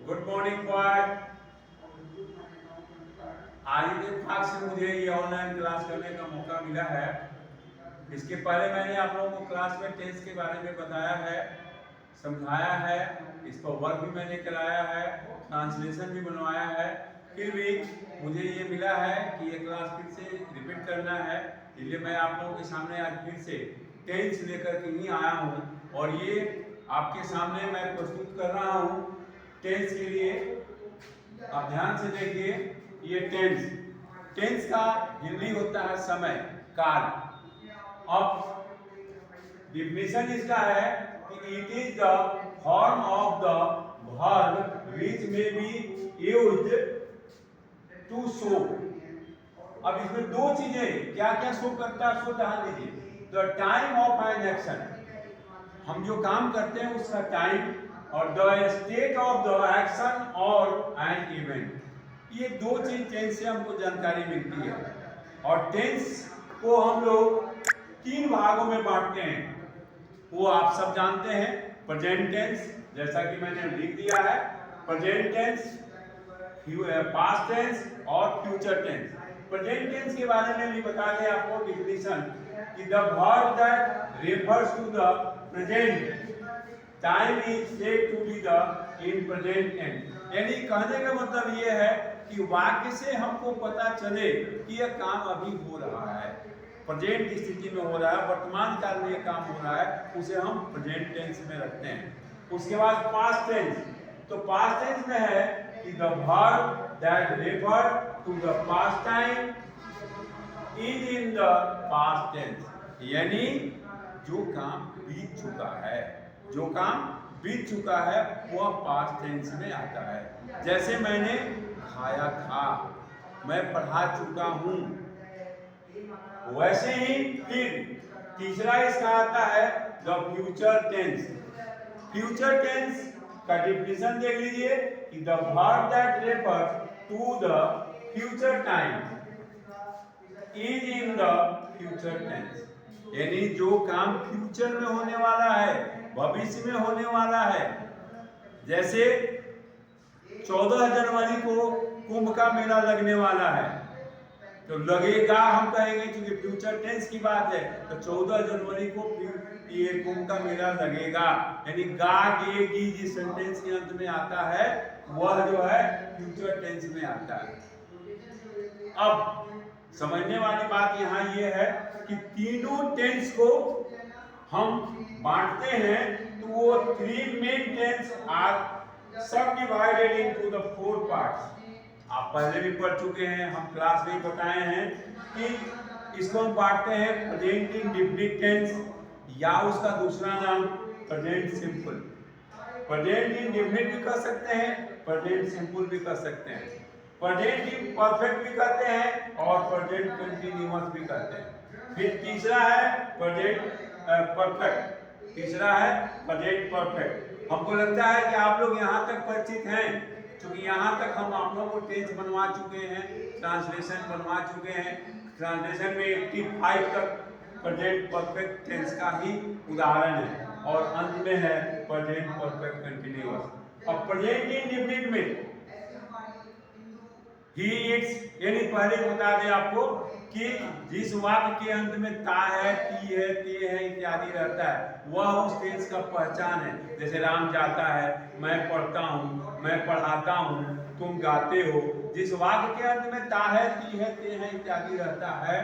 Good morning boy. आज इत्तेफाक से मुझे ये ऑनलाइन क्लास करने का मौका मिला है। इसके पहले मैंने आप लोगों को क्लास में टेंस के बारे में बताया है, समझाया है, इस पर वर्क भी मैंने कराया है, ट्रांसलेशन भी बनवाया है। फिर भी मुझे ये मिला है कि ये क्लास फिर से रिपीट करना है, इसलिए मैं आप लोगों के सामने आज फिर से टेंस लेकर के ही आया हूँ और ये आपके सामने मैं प्रस्तुत कर रहा हूँ टेंस के लिए। आप ध्यान से देखिए, ये टेंस टेंस का हिंदी होता है समय, काल। अब डिफिनेशन इसका है कि it is the form of the verb which may be used to show. अब इसमें दो चीजें क्या क्या शो करता है, शो ध्यान दीजिए। The time of an action, हम जो काम करते हैं उसका टाइम, और the state of the action और एन इवेंट। ये दो चीज टेंस से हमको जानकारी मिलती है। और टेंस को हम लोग तीन भागों में बांटते हैं, वो आप सब जानते हैं। प्रेजेंट टेंस, जैसा कि मैंने लिख दिया है, प्रेजेंट टेंस, पास्ट टेंस और फ्यूचर टेंस। प्रेजेंट टेंस के बारे में भी बता दें आपको डिफिनेशन कि the verb that refers to the present time is said to be the in present tense. यानी कहने का मतलब ये है कि वाक्य से हमको पता चले कि यह काम अभी हो रहा है, प्रेजेंट स्थिति में हो रहा है, वर्तमान काल में यह काम हो रहा है, उसे हम प्रेजेंट टेंस में रखते हैं। उसके बाद पास्ट टेंस, तो पास्ट टेंस में है कि the verb that refer to the past time is in the past tense. यानी जो काम बीत चुका है, जो काम बीत चुका है वह पास्ट टेंस में आता है। जैसे मैंने खाया था, मैं पढ़ा चुका हूं, वैसे ही फिर तीसरा इसका आता है the future tense. Future tense का डिफिनेशन देख लीजिए कि the verb that refers to the future time is in the future tense. यानी जो काम फ्यूचर में होने वाला है, भविष्य में होने वाला है। जैसे 14 जनवरी को कुंभ का मेला लगने वाला है, तो लगेगा हम कहेंगे क्योंकि फ्यूचर टेंस की बात है, तो 14 जनवरी को ये कुंभ का मेला लगेगा। यानी गा गे गी जिस सेंटेंस के अंत में आता है वह जो है फ्यूचर टेंस में आता है। अब समझने वाली बात यहाँ ये है कि तीनों टेंस को हम बांटते हैं, तो वो थ्री मेन टेंस आर सब divided into the four parts. आप पहले भी पढ़ चुके हैं, हम क्लास में बताए हैं कि इसको हम बांटते हैं प्रेजेंट इंडेफिनिट टेंस, या उसका दूसरा नाम प्रेजेंट सिंपल। प्रेजेंट इंडेफिनिट भी कर सकते हैं, प्रेजेंट सिंपल भी कर सकते हैं, प्रेजेंट परफेक्ट भी करते हैं और प्रेजेंट कंटीन्यूअस भी करते हैं। फिर तीसरा है प्रेजेंट परफेक्ट, तीसरा है प्रेजेंट परफेक्ट। हमको लगता है कि आप लोग यहाँ तक परिचित हैं, क्योंकि यहाँ तक हम आप लोगों को टेंस बनवा चुके हैं, ट्रांसलेशन बनवा चुके हैं। ट्रांसलेशन में 85 तक प्रेजेंट परफेक्ट टेंस का ही उदाहरण है, और अंत में है प्रेजेंट परफेक्ट कंटीन्यूअस। अब प्रेजेंट इंडेफिनिट में ही इट्स, यानी पहले बता दें आपको कि जिस वाक्य के अंत में ता है, ती है, ते है इत्यादि रहता है, वह उस टेंस का पहचान है। जैसे राम जाता है, मैं पढ़ता हूँ, मैं पढ़ाता हूँ, तुम गाते हो। जिस वाक्य के अंत में ता है, ती है, ते है इत्यादि रहता है,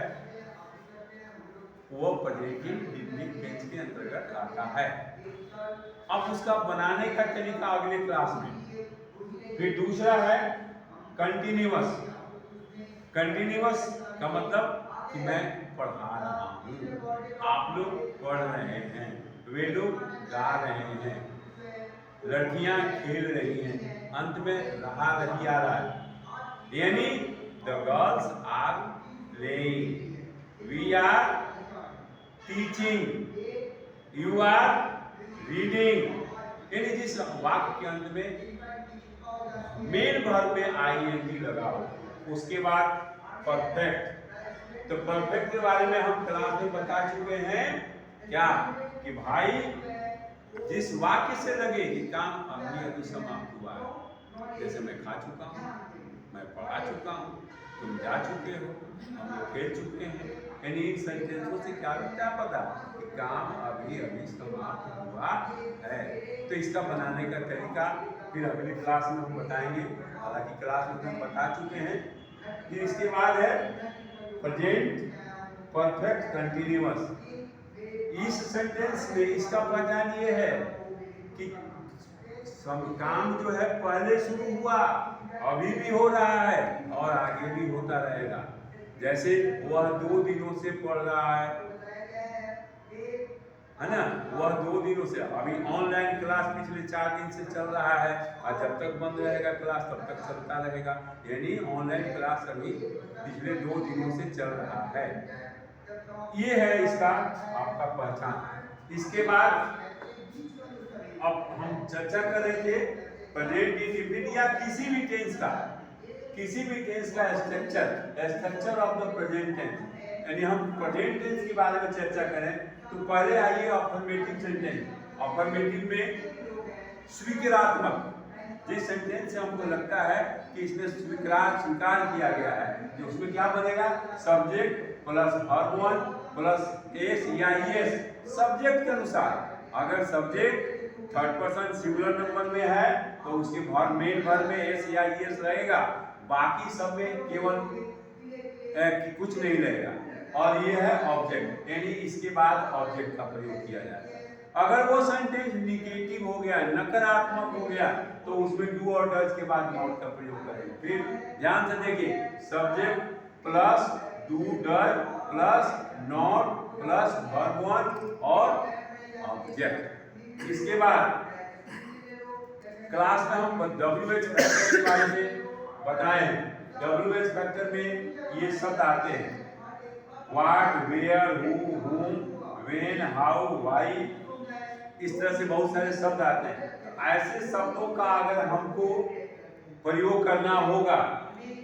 वो प्रेजेंट इंडेफिनिट टेंस के अंतर्गत आता है। अब उसका बनाने का तरीका अगले क्लास में। फिर दूसरा है कंटिन्यूअस। कंटिन्यूअस का मतलब कि मैं पढ़ा रहा हूँ, आप लोग पढ़ रहे हैं, वे लोग गा रहे हैं, लड़कियां खेल रही हैं, अंत में रहा रही आ रहा है। यानी the girls are playing, we are teaching, you are reading. यानी जिस वाक्य के अंत में मेन वर्ब में आईएनजी लगा हो, उसके बाद परफेक्ट। तो परफेक्ट के बारे में हम क्लास में बता चुके हैं क्या, कि भाई जिस वाक्य से लगे कि काम अभी अभी समाप्त हुआ है, जैसे मैं खा चुका हूँ, मैं पढ़ा चुका हूँ, तुम जा चुके हो, हम लोग खेल चुके हैं। यानी इन सेंटेंसों से क्या लगता है पता कि काम अभी अभी समाप्त हुआ है। तो इसका बनाने का तरीका फिर अगली क्लास में हम बताएंगे, हालांकि क्लास में हम बता चुके हैं। फिर इसके बाद है प्रेजेंट परफेक्ट कंटिन्यूअस। इस सेंटेंस में इसका पहचान ये है कि काम जो है पहले शुरू हुआ, अभी भी हो रहा है और आगे भी होता रहेगा। जैसे वह 2 दिनों से पढ़ रहा है ना, वह 2 दिनों से, अभी ऑनलाइन क्लास पिछले 4 दिन से चल रहा है और जब तक बंद रहेगा क्लास तब तक चलता रहेगा। यानी ऑनलाइन क्लास अभी पिछले 2 दिनों से चल रहा है। ये है इसका आपका पहचान। इसके बाद अब हम चर्चा कर रहे थे प्रेजेंट इंडेफिनिट या किसी भी टेंस का structure of the present tense. यानी हम प्रेजेंट टेंस के बारे में चर्चा करें तो पहले आइए अफर्मेटिव सेंटेंस। अफर्मेटिव में स्वीकारात्मक, जिस सेंटेंस से हमको लगता है कि इसमें स्वीकार किया गया है, जो उसमें क्या बनेगा, subject plus verb one plus S या ईएस। सब्जेक्ट के अनुसार अगर subject third person singular number में है तो उसके मेन वर्ब में एस या ईएस रहेगा, बाकी सब में केवल कुछ नहीं रहेगा। और ये है ऑब्जेक्ट, यानी इसके बाद ऑब्जेक्ट का प्रयोग किया जाएगा। अगर वो सेंटेंस निगेटिव हो गया, नकारात्मक हो गया, तो उसमें डू और डज के बाद नॉट का प्रयोग करेंगे। फिर ध्यान से देखिए, subject plus do does plus not plus verb one और ऑब्जेक्ट। इसके बाद क्लास में हम WH फैक्टर के बारे में बताए। WH फैक्टर में ये शब्द आते हैं, what, where, who, whom, when, how, why, इस तरह से बहुत सारे शब्द आते हैं। ऐसे शब्दों का अगर हमको प्रयोग करना होगा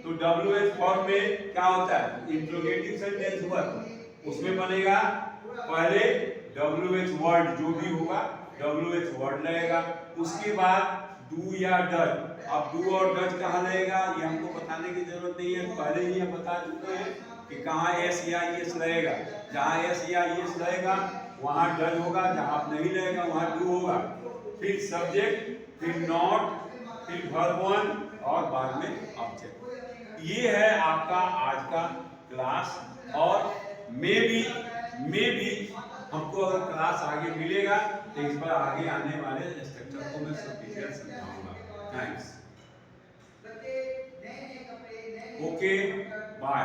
तो WH फॉर्म में क्या होता है, इंट्रोगेटिव सेंटेंस हुआ उसमें बनेगा पहले WH वर्ड, जो भी होगा WH वर्ड लगेगा, उसके बाद डू या डज। अब डू और डज कहाँ लगेगा ये हमको बताने की जरूरत नहीं है, पहले ही हम बता चुके हैं कि कहाँ एस या ईएस लगेगा। जहाँ एस या ईएस लगेगा वहाँ डज होगा, जहाँ नहीं लगेगा वहाँ डू होगा। फिर सब्जेक्ट, फिर नॉट, फिर वर्ब वन और बाद में ऑब्जेक्ट। ये है आपका आज का क्लास। और मे भी हमको अगर क्लास आगे मिलेगा तो इस पर आगे आने वाले स्ट्रक्चर को मैं सब डिटेल समझाऊंगा। Thanks, okay, bye.